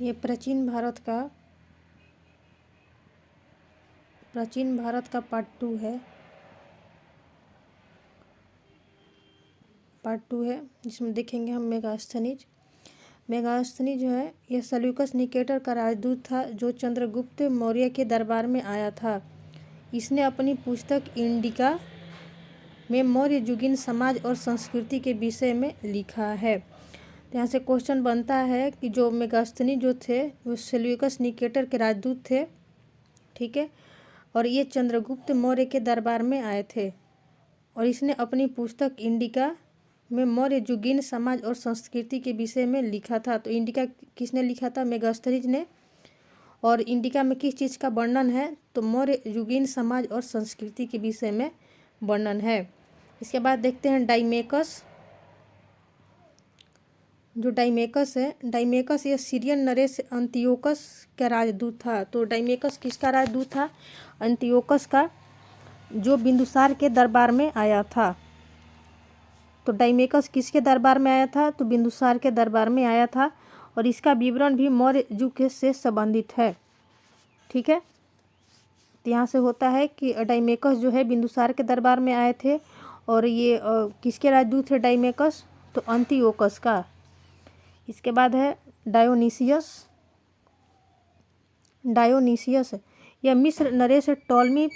ये प्राचीन भारत का पार्ट टू है जिसमें देखेंगे हम मेगास्थनीज। मेगास्थनीज जो है यह सेल्यूकस निकेटर का राजदूत था जो चंद्रगुप्त मौर्य के दरबार में आया था। इसने अपनी पुस्तक इंडिका में मौर्य युगीन समाज और संस्कृति के विषय में लिखा है। तो यहाँ से क्वेश्चन बनता है कि जो मेगास्थनी जो थे वो सेल्यूकस निकेटर के राजदूत थे, ठीक है, और ये चंद्रगुप्त मौर्य के दरबार में आए थे और इसने अपनी पुस्तक इंडिका में मौर्य युगीन समाज और संस्कृति के विषय में लिखा था। तो इंडिका किसने लिखा था? मेगास्थनीज ने। और इंडिका में किस चीज़ का वर्णन है? तो मौर्य युगीन समाज और संस्कृति के विषय में वर्णन है। इसके बाद देखते हैं डाइमेकस। जो डाइमेकस है, डाइमेकस ये सीरियन नरेश अंतियोकस का राजदूत था। तो डाइमेकस किसका राजदूत था? अंतियोकस का, जो बिंदुसार के दरबार में आया था। तो डाइमेकस किसके दरबार में आया था? तो बिंदुसार के दरबार में आया था और इसका विवरण भी मौर्य युग से संबंधित है, ठीक है। तो यहाँ से होता है कि डाइमेकस जो है बिंदुसार के दरबार में आए थे और ये किसके राजदूत थे डाइमेकस? तो अंतियोकस का। इसके बाद है डायोनीसियस। यह मिस्र नरेश टॉलमी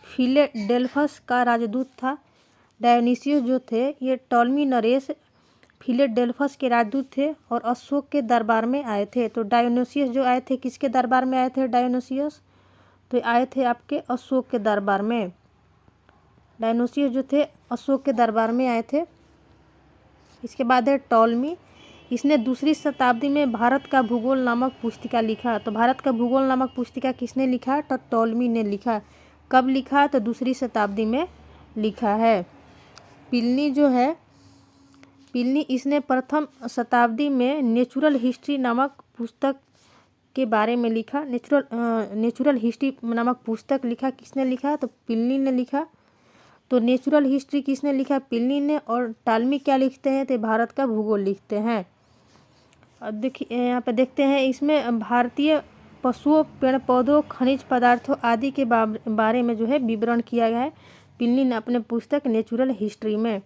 फिलेडेल्फस का राजदूत था। डायोनीसियस जो थे ये टॉलमी नरेश फिलेडेल्फस के राजदूत थे और अशोक के दरबार में आए थे। तो डायोनीसियस जो आए थे किसके दरबार में आए थे? डायोनीसियस तो आए थे आपके अशोक के दरबार में। डायोनीसियस जो थे अशोक के दरबार में आए थे। इसके बाद है टॉलमी। इसने दूसरी शताब्दी में भारत का भूगोल नामक पुस्तिका लिखा। तो भारत का भूगोल नामक पुस्तिका किसने लिखा? तो टॉलमी ने लिखा। कब लिखा? तो दूसरी शताब्दी में लिखा है। प्लिनी जो है, प्लिनी इसने प्रथम शताब्दी में नेचुरल हिस्ट्री नामक पुस्तक के बारे में लिखा। नेचुरल हिस्ट्री नामक पुस्तक लिखा। किसने लिखा? तो प्लिनी ने लिखा। तो नेचुरल हिस्ट्री किसने लिखा? प्लिनी ने। और टॉलमी क्या लिखते हैं? तो भारत का भूगोल लिखते हैं। अब देखिए यहाँ पे देखते हैं इसमें भारतीय पशुओं, पेड़ पौधों, खनिज पदार्थों आदि के बारे में जो है विवरण किया गया है प्लिनी ने अपने पुस्तक नेचुरल हिस्ट्री में।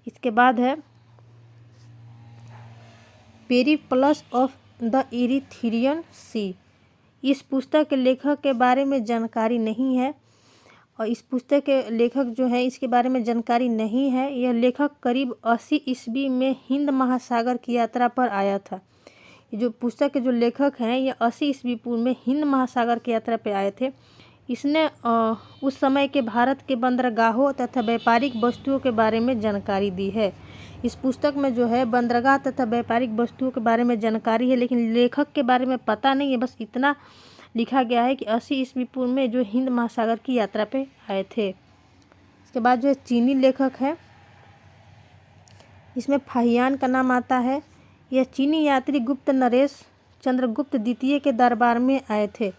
इसके बाद है पेरिप्लस ऑफ द इरीथ्रियन सी। इस पुस्तक के लेखक के बारे में जानकारी नहीं है और इस पुस्तक के लेखक जो है इसके बारे में जानकारी नहीं है। यह लेखक करीब 80 ईस्वी में हिंद महासागर की यात्रा पर आया था। ये जो पुस्तक के जो लेखक हैं ये 80 ईस्वी पूर्व में हिंद महासागर की यात्रा पर आए थे। इसने उस समय के भारत के बंदरगाहों तथा व्यापारिक वस्तुओं के बारे में जानकारी दी है। इस पुस्तक में जो है बंदरगाह तथा व्यापारिक वस्तुओं के बारे में जानकारी है, लेकिन लेखक के बारे में पता नहीं है। बस इतना लिखा गया है कि 80 ईस्वी पूर्व में जो हिंद महासागर की यात्रा पे आए थे। इसके बाद जो है चीनी लेखक है, इसमें फाहियान का नाम आता है। यह चीनी यात्री गुप्त नरेश चंद्रगुप्त द्वितीय के दरबार में आए थे।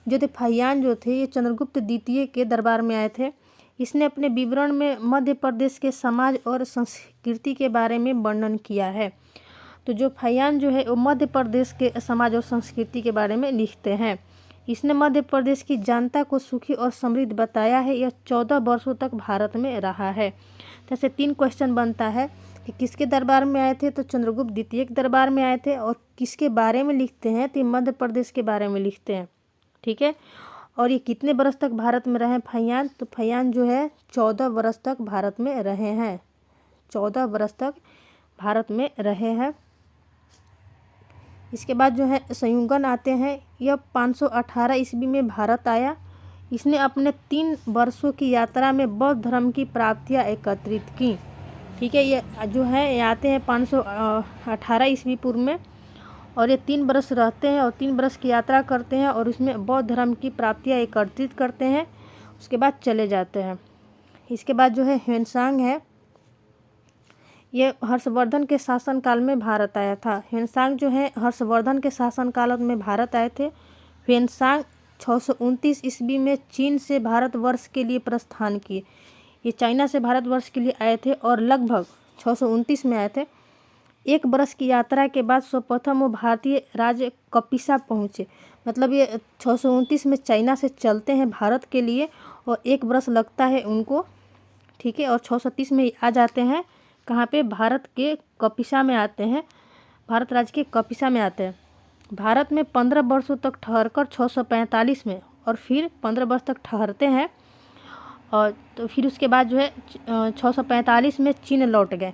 जो थे फाहियान जो थे ये चंद्रगुप्त द्वितीय के दरबार में आए थे। इसने अपने विवरण में मध्य प्रदेश के समाज और संस्कृति के बारे में वर्णन किया है। तो जो फाहियान जो है वो मध्य प्रदेश के समाज और संस्कृति के बारे में लिखते हैं। इसने मध्य प्रदेश की जनता को सुखी और समृद्ध बताया है। यह 14 वर्षों तक भारत में रहा है। जैसे 3 क्वेश्चन बनता है कि किसके दरबार में आए थे? तो चंद्रगुप्त द्वितीय के दरबार में आए थे। और किसके बारे में लिखते हैं? तो मध्य प्रदेश के बारे में लिखते हैं, ठीक है। और ये कितने वर्ष तक भारत में रहे फाहियान? तो फाहियान जो है 14 वर्ष तक भारत में रहे हैं। 14 वर्ष तक भारत में रहे हैं। इसके बाद जो है संयुगन आते हैं। यह 518 ईस्वी में भारत आया। इसने अपने 3 वर्षों की यात्रा में बौद्ध धर्म की प्राप्तियां एकत्रित की, ठीक है। ये जो है ये आते हैं 518 ईस्वी पूर्व में और ये 3 वर्ष रहते हैं और 3 वर्ष की यात्रा करते हैं और उसमें बौद्ध धर्म की प्राप्तियां एकत्रित करते हैं। उसके बाद चले जाते हैं। इसके बाद जो है ह्वेनसांग है, ये हर्षवर्धन के शासनकाल में भारत आया था। ह्वेनसांग जो है हर्षवर्धन के शासनकाल में भारत आए थे। ह्वेनसांग 629 ईस्वी में चीन से भारतवर्ष के लिए प्रस्थान किए। ये चाइना से भारतवर्ष के लिए आए थे और लगभग 629 में आए थे। 1 बरस की यात्रा के बाद सर्वप्रथम वो भारतीय राज्य कपिसा पहुँचे। मतलब ये 629 में चाइना से चलते हैं भारत के लिए और 1 बरस लगता है उनको, ठीक है। और 630 में आ जाते हैं कहाँ पे, भारत के कपिसा में आते हैं, भारत राज्य के कपिसा में आते हैं। भारत में 15 वर्षों तक ठहरकर 645 में और फिर 15 वर्ष तक ठहरते हैं और तो फिर उसके बाद जो है 645 में चीन लौट गए,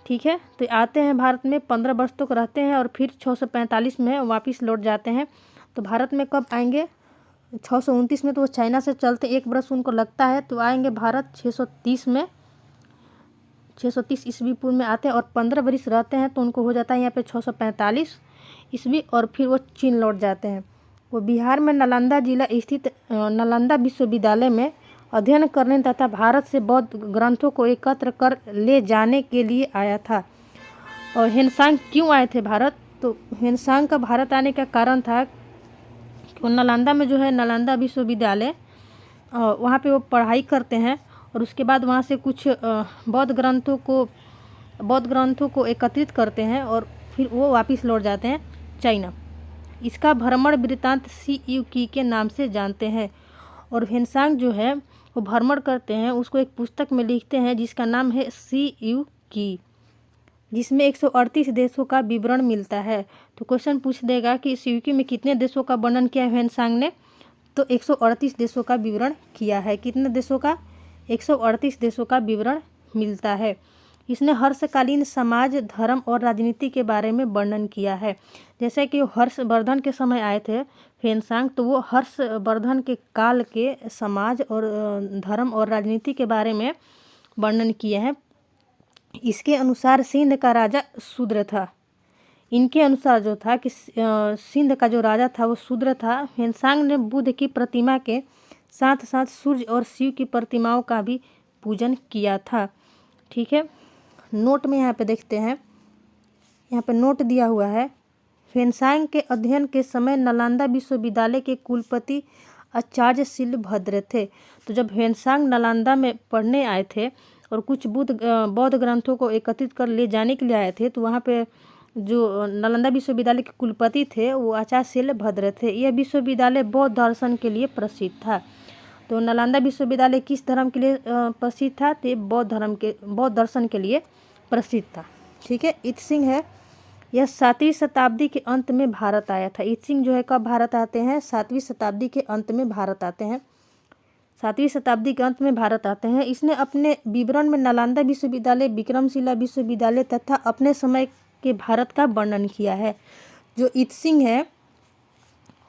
ठीक है। तो आते हैं भारत में 15 वर्ष तक रहते हैं और फिर 645 में वापस लौट जाते हैं। तो भारत में कब आएंगे, 629 में तो वो चाइना से चलते 1 बरस उनको लगता है, तो आएंगे भारत 630 में, 630 ईस्वी पूर्व में आते हैं और 15 वर्ष रहते हैं तो उनको हो जाता है यहाँ पे 645 ईस्वी और फिर वो चीन लौट जाते हैं। वो बिहार में नालंदा जिला स्थित नालंदा विश्वविद्यालय में अध्ययन करने तथा भारत से बौद्ध ग्रंथों को एकत्र कर ले जाने के लिए आया था। और ह्वेनसांग क्यों आए थे भारत, तो ह्वेनसांग का भारत आने का कारण था कि नालंदा में जो है नालंदा विश्वविद्यालय, वहाँ पे वो पढ़ाई करते हैं और उसके बाद वहाँ से कुछ बौद्ध ग्रंथों को एकत्रित करते हैं और फिर वो वापस लौट जाते हैं चाइना। इसका भ्रमण वृत्तांत सी यू की के नाम से जानते हैं। और ह्वेनसांग जो है वो भ्रमण करते हैं, उसको एक पुस्तक में लिखते हैं जिसका नाम है सी यू की, जिसमें 138 देशों का विवरण मिलता है। तो क्वेश्चन पूछ देगा कि सी यू की में कितने देशों का वर्णन किया है ह्वेनसांग ने, तो 138 देशों का विवरण किया है। कितने देशों का, 138 देशों का विवरण मिलता है। इसने हर्षकालीन समाज, धर्म और राजनीति के बारे में वर्णन किया है। जैसे कि हर्षवर्धन के समय आए थे ह्वेनसांग, तो वो हर्षवर्धन के काल के समाज और धर्म और राजनीति के बारे में वर्णन किए हैं। इसके अनुसार सिंध का राजा शूद्र था। इनके अनुसार जो था कि सिंध का जो राजा था वो शूद्र था। ह्वेनसांग ने बुद्ध की प्रतिमा के साथ साथ सूर्य और शिव की प्रतिमाओं का भी पूजन किया था, ठीक है। नोट में यहाँ पे देखते हैं, यहाँ पे नोट दिया हुआ है। ह्वेनसांग के अध्ययन के समय नालंदा विश्वविद्यालय के कुलपति आचार्य शिलभद्र थे। तो जब ह्वेनसांग नालंदा में पढ़ने आए थे और कुछ बौद्ध ग्रंथों को एकत्रित कर ले जाने के लिए आए थे, तो वहाँ पे जो नालंदा विश्वविद्यालय के कुलपति थे वो आचार्य शिलभद्र थे। यह विश्वविद्यालय बौद्ध दर्शन के लिए प्रसिद्ध था। तो नालंदा विश्वविद्यालय किस धर्म के लिए प्रसिद्ध था, तो बौद्ध दर्शन के लिए प्रसिद्ध था, ठीक है। इत्सिंग है, यह 7वीं शताब्दी के अंत में भारत आया था। इत्सिंग जो है कब भारत आते हैं, 7वीं शताब्दी के अंत में भारत आते हैं, 7वीं शताब्दी के अंत में भारत आते हैं। इसने अपने विवरण में नालंदा विश्वविद्यालय, विक्रमशिला विश्वविद्यालय तथा अपने समय के भारत का वर्णन किया है। जो इत्सिंग है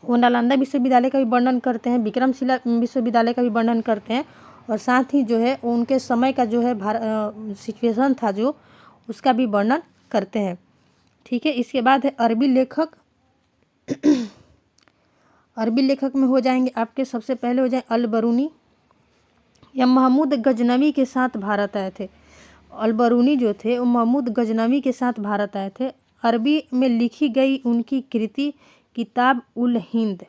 वो नालंदा विश्वविद्यालय का भी वर्णन करते हैं, विक्रमशिला विश्वविद्यालय का भी वर्णन करते हैं और साथ ही जो है उनके समय का जो है सिचुएशन था जो उसका भी वर्णन करते हैं, ठीक है। इसके बाद है अरबी लेखक। अरबी लेखक में हो जाएंगे आपके, सबसे पहले हो जाए अल-बरूनी। यह महमूद गजनवी के साथ भारत आए थे। अल-बरूनी जो थे वो महमूद गजनवी के साथ भारत आए थे। अरबी में लिखी गई उनकी कृति किताब उल हिंद।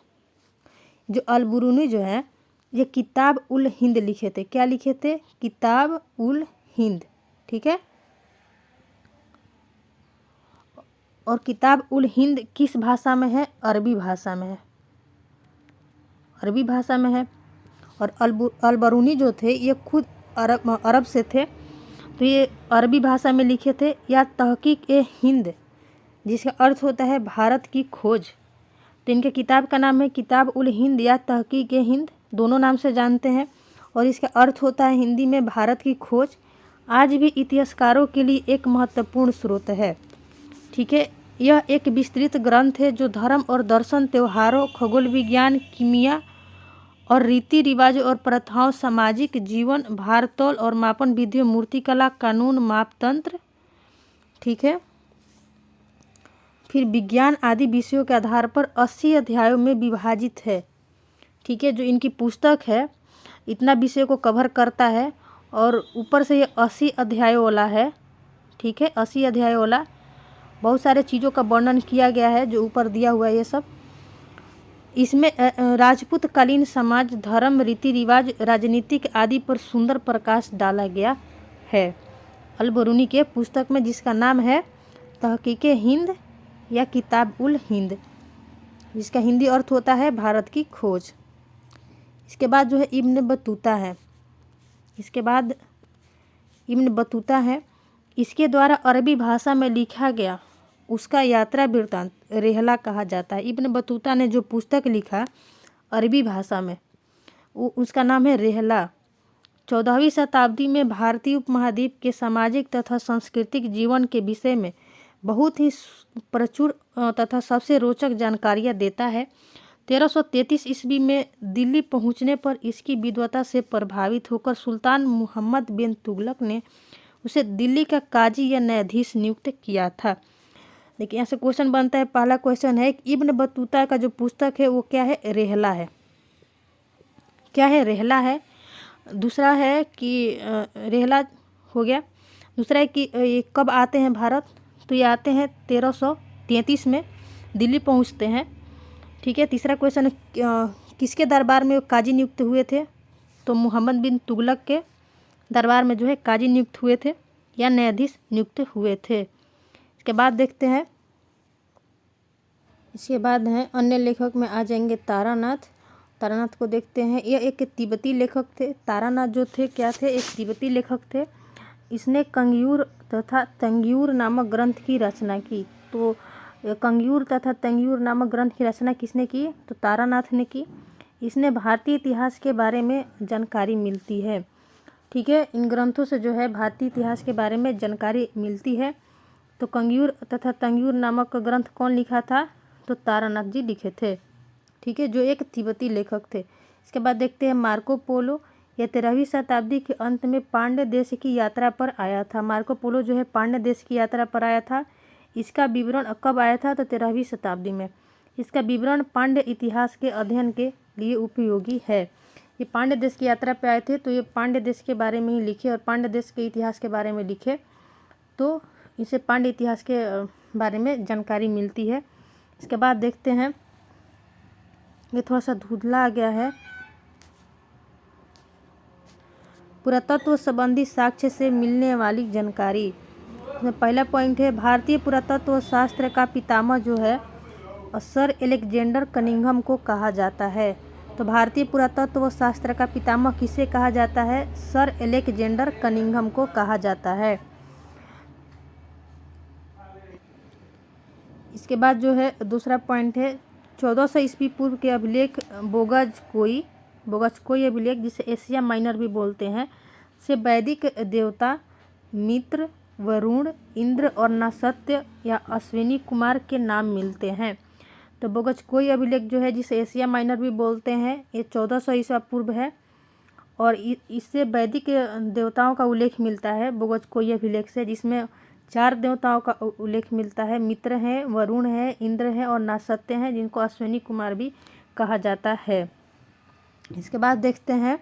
जो अल-बरूनी जो है ये किताब उल हिंद लिखे थे। क्या लिखे थे, किताब उल हिंद, ठीक है। और किताब उल हिंद किस भाषा में है, अरबी भाषा में है, अरबी भाषा में है। और अल-बरूनी जो थे ये खुद अरब से थे, तो ये अरबी भाषा में लिखे थे। या तहकीक ए हिंद, जिसका अर्थ होता है भारत की खोज। तो इनके किताब का नाम है किताब उल हिंद या तहकीक ए हिंद, दोनों नाम से जानते हैं। और इसका अर्थ होता है हिंदी में भारत की खोज। आज भी इतिहासकारों के लिए एक महत्वपूर्ण स्रोत है, ठीक है। यह एक विस्तृत ग्रंथ है जो धर्म और दर्शन, त्योहारों, खगोल विज्ञान, कीमिया और रीति रिवाज और प्रथाओं, सामाजिक जीवन, भारतोल और मापन विधियों, मूर्तिकला, कानून, मापतंत्र, ठीक है, फिर विज्ञान आदि विषयों के आधार पर 80 अध्यायों में विभाजित है, ठीक है। जो इनकी पुस्तक है इतना विषय को कवर करता है और ऊपर से ये 80 अध्यायों वाला है, ठीक है। 80 अध्यायों वाला बहुत सारे चीज़ों का वर्णन किया गया है जो ऊपर दिया हुआ है ये सब। इसमें राजपूत कालीन समाज, धर्म, रीति रिवाज, राजनीतिक आदि पर सुंदर प्रकाश डाला गया है। अल-बरूनी के पुस्तक में, जिसका नाम है तहकीके हिंद या किताब उल हिंद, जिसका हिंदी अर्थ होता है भारत की खोज। इसके बाद जो है इब्न बतूता है। इसके बाद इब्न बतूता है, इसके द्वारा अरबी भाषा में लिखा गया उसका यात्रा वृत्तांत रेहला कहा जाता है। इब्न बतूता ने जो पुस्तक लिखा अरबी भाषा में उसका नाम है रेहला। 14वीं शताब्दी में भारतीय उपमहाद्वीप के सामाजिक तथा सांस्कृतिक जीवन के विषय में बहुत ही प्रचुर तथा सबसे रोचक जानकारियाँ देता है। 1333 ईस्वी में दिल्ली पहुंचने पर इसकी विद्वता से प्रभावित होकर सुल्तान मोहम्मद बिन तुगलक ने उसे दिल्ली का काजी या न्यायाधीश नियुक्त किया था। देखिए यहाँ से क्वेश्चन बनता है, पहला क्वेश्चन है इब्न बतूता का जो पुस्तक है वो क्या है? रेहला है। क्या है? रेहला है। दूसरा है कि रेहला हो गया। दूसरा है कि ये कब आते हैं भारत? तो ये आते हैं 1333 में दिल्ली पहुंचते हैं। ठीक है। तीसरा क्वेश्चन है किसके दरबार में काजी नियुक्त हुए थे? तो मोहम्मद बिन तुगलक के दरबार में जो है काजी नियुक्त हुए थे या न्यायाधीश नियुक्त हुए थे। इसके बाद देखते हैं, इसके बाद हैं अन्य लेखक में आ जाएंगे तारानाथ। तारानाथ को देखते हैं, यह एक तिब्बती लेखक थे। तारानाथ जो थे क्या थे? एक तिब्बती लेखक थे। इसने कंग्यूर तथा तंग्यूर नामक ग्रंथ की रचना की। तो कंग्यूर तथा तंग्यूर नामक ग्रंथ की रचना किसने की? तो तारानाथ ने की। इसने भारतीय इतिहास के बारे में जानकारी मिलती है। ठीक है, इन ग्रंथों से जो है भारतीय इतिहास के बारे में जानकारी मिलती है। तो कंग्यूर तथा तंग्यूर नामक ग्रंथ कौन लिखा था? तो तारानाथ जी लिखे थे। ठीक है, जो एक तिब्बती लेखक थे। इसके बाद देखते हैं मार्को पोलो। यह 13वीं शताब्दी के अंत में पांड्य देश की यात्रा पर आया था। मार्को पोलो जो है पांड्य देश की यात्रा पर आया था। इसका विवरण कब आया था? तो 13वीं शताब्दी में। इसका विवरण पांड्य इतिहास के अध्ययन के लिए उपयोगी है। ये पांड्य देश की यात्रा पे आए थे तो ये पांड्य देश के बारे में ही लिखे और पांड्य देश के इतिहास के बारे में लिखे, तो इसे पांड्य इतिहास के बारे में जानकारी मिलती है। इसके बाद देखते हैं, ये थोड़ा सा धुंधला आ गया है। पुरातत्व संबंधी साक्ष्य से मिलने वाली जानकारी। इसमें पहला पॉइंट है भारतीय पुरातत्व शास्त्र का पितामह जो है सर एलेक्जेंडर कनिंघम को कहा जाता है। तो भारतीय पुरातत्व शास्त्र का पितामह किसे कहा जाता है? सर एलेक्जेंडर कनिंघम को कहा जाता है। इसके बाद जो है दूसरा पॉइंट है 1400 ईस्वी पूर्व के अभिलेख बोगजकोई अभिलेख, जिसे एशिया माइनर भी बोलते हैं, से वैदिक देवता मित्र, वरुण, इंद्र और नासत्य या अश्विनी कुमार के नाम मिलते हैं। तो बोगजकोई अभिलेख जो है, जिसे एशिया माइनर भी बोलते हैं, ये 1400 ईसा पूर्व है और इससे वैदिक देवताओं का उल्लेख मिलता है बोगजकोई अभिलेख से, जिसमें 4 देवताओं का उल्लेख मिलता है। मित्र हैं, वरुण है, इंद्र है और नासत्य हैं, जिनको अश्विनी कुमार भी कहा जाता है। इसके बाद देखते हैं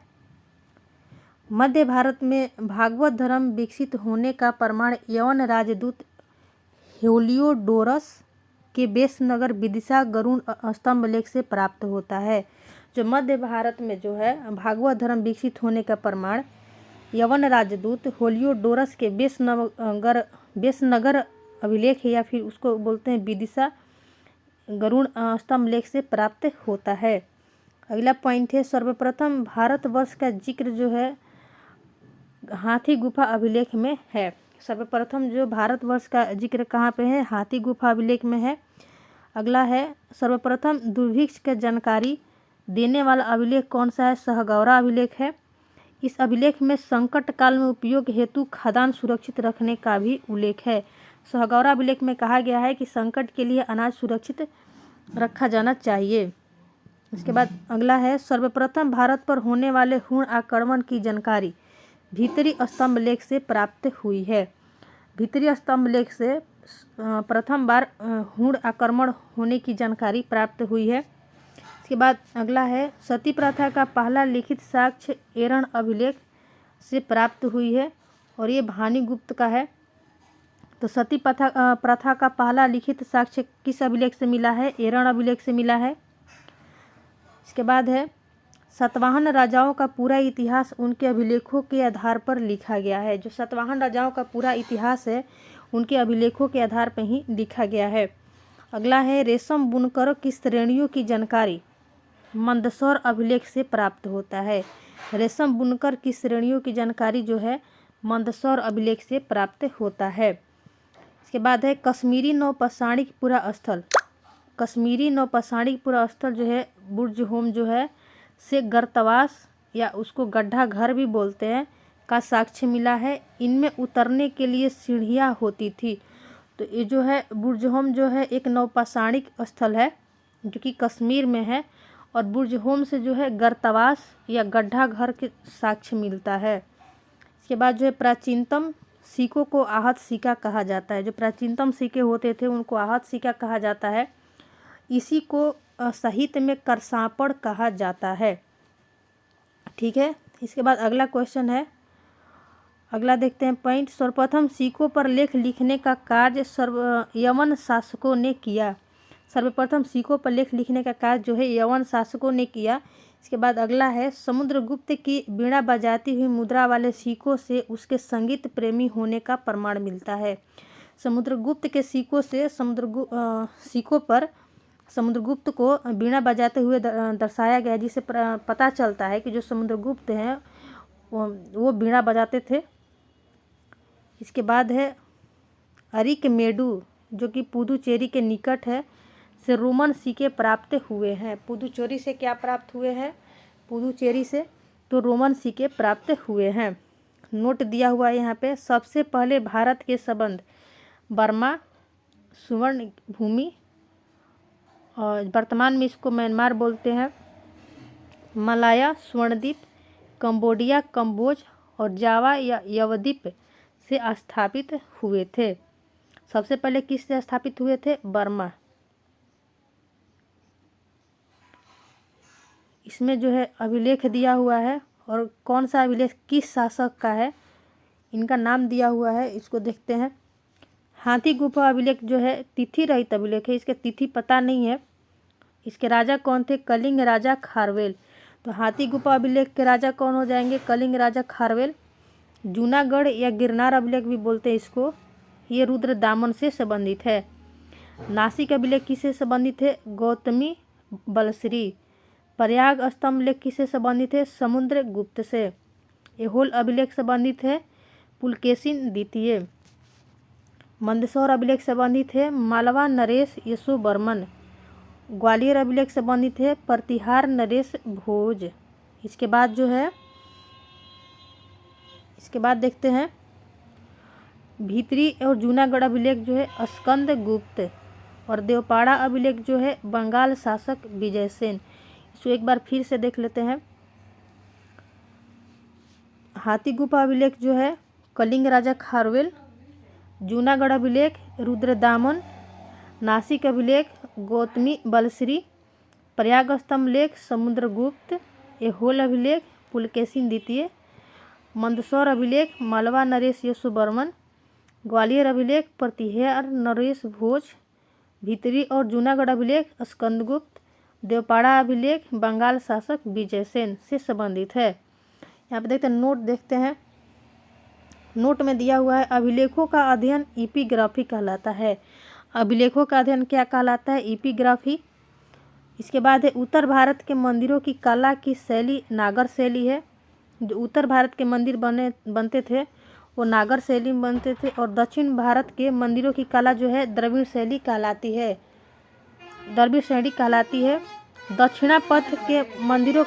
मध्य भारत में भागवत धर्म विकसित होने का प्रमाण यवन राजदूत हेलियोडोरस के बेसनगर विदिशा गरुड़ स्तंभ लेख से प्राप्त होता है। जो मध्य भारत में जो है भागवत धर्म विकसित होने का प्रमाण यवन राजदूत हेलियोडोरस के बेसनगर अभिलेख है, या फिर उसको बोलते हैं विदिशा गरुड़ स्तंभ लेख से प्राप्त होता है। अगला पॉइंट है सर्वप्रथम भारतवर्ष का जिक्र जो है हाथी गुफा अभिलेख में है। सर्वप्रथम जो भारतवर्ष का जिक्र कहाँ पे है? हाथी गुफा अभिलेख में है। अगला है सर्वप्रथम दुर्भिक्ष का जानकारी देने वाला अभिलेख कौन सा है? सहगौरा अभिलेख है। इस अभिलेख में संकट काल में उपयोग हेतु खाद्यान्न सुरक्षित रखने का भी उल्लेख है। सहगौरा अभिलेख में कहा गया है कि संकट के लिए अनाज सुरक्षित रखा जाना चाहिए। इसके बाद अगला है सर्वप्रथम भारत पर होने वाले हुण आक्रमण की जानकारी भीतरी स्तंभ लेख से प्राप्त हुई है। भीतरी स्तंभ लेख से प्रथम बार हुण आक्रमण होने की जानकारी प्राप्त हुई है। इसके बाद अगला है सती प्रथा का पहला लिखित साक्ष्य एरण अभिलेख से प्राप्त हुई है और ये भानुगुप्त का है। तो सती प्रथा का पहला लिखित साक्ष्य किस अभिलेख से मिला है? एरण अभिलेख से मिला है। इसके बाद है सातवाहन राजाओं का पूरा इतिहास उनके अभिलेखों के आधार पर लिखा गया है। जो सातवाहन राजाओं का पूरा इतिहास है उनके अभिलेखों के आधार पर ही लिखा गया है। अगला है रेशम बुनकरों की श्रेणियों की जानकारी मंदसौर अभिलेख से प्राप्त होता है। रेशम बुनकर की श्रेणियों की जानकारी जो है मंदसौर अभिलेख से प्राप्त होता है। इसके बाद है कश्मीरी नौपाषाणिक पुरा स्थल। कश्मीरी नौपाषाणिक पुरा स्थल जो है बुर्ज होम जो है से गर्तवास या उसको गड्ढा घर भी बोलते हैं का साक्ष्य मिला है। इनमें उतरने के लिए सीढ़ियाँ होती थी। तो ये जो है बुर्ज होम जो है एक नौपाषाणिक स्थल है जो कि कश्मीर में है और बुर्ज होम से जो है गर्तवास या गड्ढा घर के साक्ष्य मिलता है। इसके बाद जो है प्राचीनतम सिक्कों को आहत सिक्का कहा जाता है। जो प्राचीनतम सिक्के होते थे उनको आहत सिक्का कहा जाता है। इसी को साहित्य में करसापड़ कहा जाता है। ठीक है, इसके बाद अगला क्वेश्चन है, अगला देखते हैं पॉइंट। सर्वप्रथम सिक्कों पर लेख लिखने का कार्य यवन शासकों ने किया। सर्वप्रथम सिक्कों पर लेख लिखने का कार्य जो है यवन शासकों ने किया। इसके बाद अगला है समुद्रगुप्त की वीणा बजाती हुई मुद्रा वाले सिक्कों से उसके संगीत प्रेमी होने का प्रमाण मिलता है। समुद्रगुप्त के सिक्कों से सिक्कों पर समुद्रगुप्त को वीणा बजाते हुए दर्शाया गया, जिससे पता चलता है कि जो समुद्रगुप्त हैं वो वीणा बजाते थे। इसके बाद है अरिकमेडु जो कि पुदुचेरी के निकट है से रोमन सिक्के प्राप्त हुए हैं। पुदुचेरी से क्या प्राप्त हुए हैं? पुदुचेरी से तो रोमन सिक्के प्राप्त हुए हैं। नोट दिया हुआ है यहाँ पे। सबसे पहले भारत के संबंध बर्मा, सुवर्ण भूमि और वर्तमान में इसको म्यांमार बोलते हैं, मलाया स्वर्णद्वीप, कंबोडिया, कंबोज और जावा या यवद्वीप से स्थापित हुए थे। सबसे पहले किस से स्थापित हुए थे? बर्मा। इसमें जो है अभिलेख दिया हुआ है और कौन सा अभिलेख किस शासक का है इनका नाम दिया हुआ है, इसको देखते हैं। हाथी गुफा अभिलेख जो है तिथि रहित अभिलेख है, इसके तिथि पता नहीं है। इसके राजा कौन थे? कलिंग राजा खारवेल। तो हाथी गुफा अभिलेख के राजा कौन हो जाएंगे? कलिंग राजा खारवेल। जूनागढ़ या गिरनार अभिलेख भी बोलते हैं इसको, ये रुद्रदामन से संबंधित है। नासिक अभिलेख किससे संबंधित है? गौतमी बलश्री। प्रयाग स्तंभ लेख किससे संबंधित है? समुद्रगुप्त से। ऐहोल अभिलेख संबंधित है पुलकेशिन द्वितीय। मंदसौर अभिलेख संबंधित है मालवा नरेश यशोवर्मन। ग्वालियर अभिलेख संबंधित है प्रतिहार नरेश भोज। इसके बाद जो है इसके बाद देखते हैं भीतरी और जूनागढ़ अभिलेख जो है स्कंद गुप्त और देवपाड़ा अभिलेख जो है बंगाल शासक विजयसेन। इसको एक बार फिर से देख लेते हैं। हाथी गुफा अभिलेख जो है कलिंग राजा खारवेल। जूनागढ़ अभिलेख रुद्रदामन। नासिक अभिलेख गौतमी बलश्री। प्रयाग स्तंभ लेख समुद्रगुप्त। ऐहोल अभिलेख पुलकेशिन द्वितीय। मंदसौर अभिलेख मालवा नरेश यशोवर्मन। ग्वालियर अभिलेख प्रतिहार नरेश भोज। भीतरी और जूनागढ़ अभिलेख स्कंदगुप्त। देवपाड़ा अभिलेख बंगाल शासक विजयसेन से संबंधित है। यहाँ पे देखते हैं नोट देखते हैं। नोट में दिया हुआ है अभिलेखों का अध्ययन इपिग्राफी कहलाता है। अभिलेखों का अध्ययन क्या कहलाता है? इपिग्राफी। इसके बाद है उत्तर भारत के मंदिरों की कला की शैली नागर शैली है। जो उत्तर भारत के मंदिर बनते थे वो नागर शैली में बनते थे और दक्षिण भारत के मंदिरों की कला जो है द्रविड़ शैली कहलाती है। द्रविड़ शैली कहलाती है। दक्षिणापथ के मंदिरों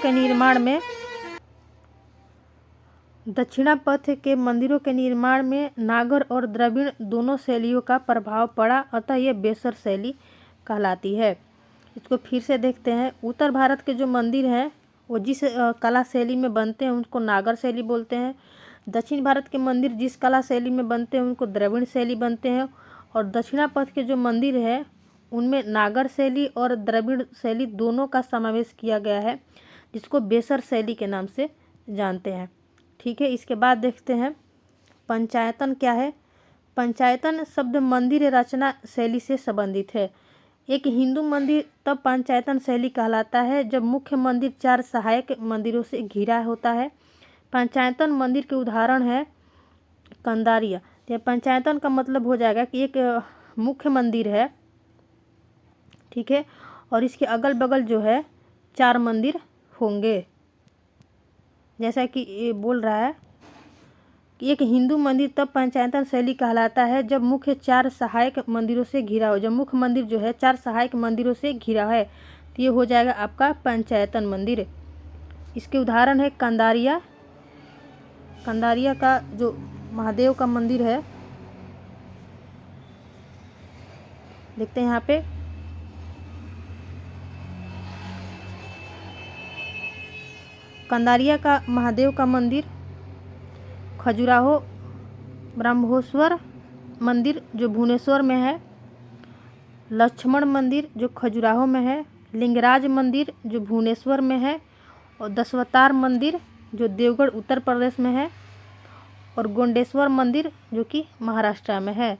के निर्माण में नागर और द्रविड़ दोनों शैलियों का प्रभाव पड़ा, अतः ये बेसर शैली कहलाती है। इसको फिर से देखते हैं। उत्तर भारत के जो मंदिर हैं वो जिस कला शैली में बनते हैं उनको नागर शैली बोलते हैं। दक्षिण भारत के मंदिर जिस कला शैली में बनते हैं उनको द्रविड़ शैली बनते हैं। और दक्षिणापथ के जो मंदिर है उनमें नागर शैली और द्रविड़ शैली दोनों का समावेश किया गया है, जिसको बेसर शैली के नाम से जानते हैं। ठीक है, इसके बाद देखते हैं पंचायतन क्या है। पंचायतन शब्द मंदिर रचना शैली से संबंधित है। एक हिंदू मंदिर तब पंचायतन शैली कहलाता है जब मुख्य मंदिर 4 सहायक मंदिरों से घिरा होता है। पंचायतन मंदिर के उदाहरण है कंदारिया। तो पंचायतन का मतलब हो जाएगा कि एक मुख्य मंदिर है, ठीक है, और इसके अगल बगल जो है 4 मंदिर होंगे। जैसा कि ये बोल रहा है कि एक हिंदू मंदिर तब पंचायतन शैली कहलाता है जब मुख्य 4 सहायक मंदिरों से घिरा हो। जब मुख्य मंदिर जो है 4 सहायक मंदिरों से घिरा है तो ये हो जाएगा आपका पंचायतन मंदिर। इसके उदाहरण है कंदारिया। कंदारिया का जो महादेव का मंदिर है, देखते हैं यहाँ पे कंदारिया का महादेव का मंदिर, खजुराहो ब्रह्मोश्वर मंदिर जो भुवनेश्वर में है, लक्ष्मण मंदिर जो खजुराहो में है, लिंगराज मंदिर जो भुवनेश्वर में है, और दशावतार मंदिर जो देवगढ़ उत्तर प्रदेश में है, और गोंडेश्वर मंदिर जो कि महाराष्ट्र में है।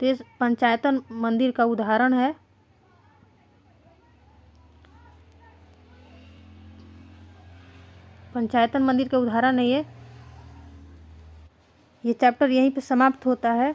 तो इस पंचायतन मंदिर का उदाहरण है। पंचायतन मंदिर का उदाहरण है ये चैप्टर यहीं पे समाप्त होता है।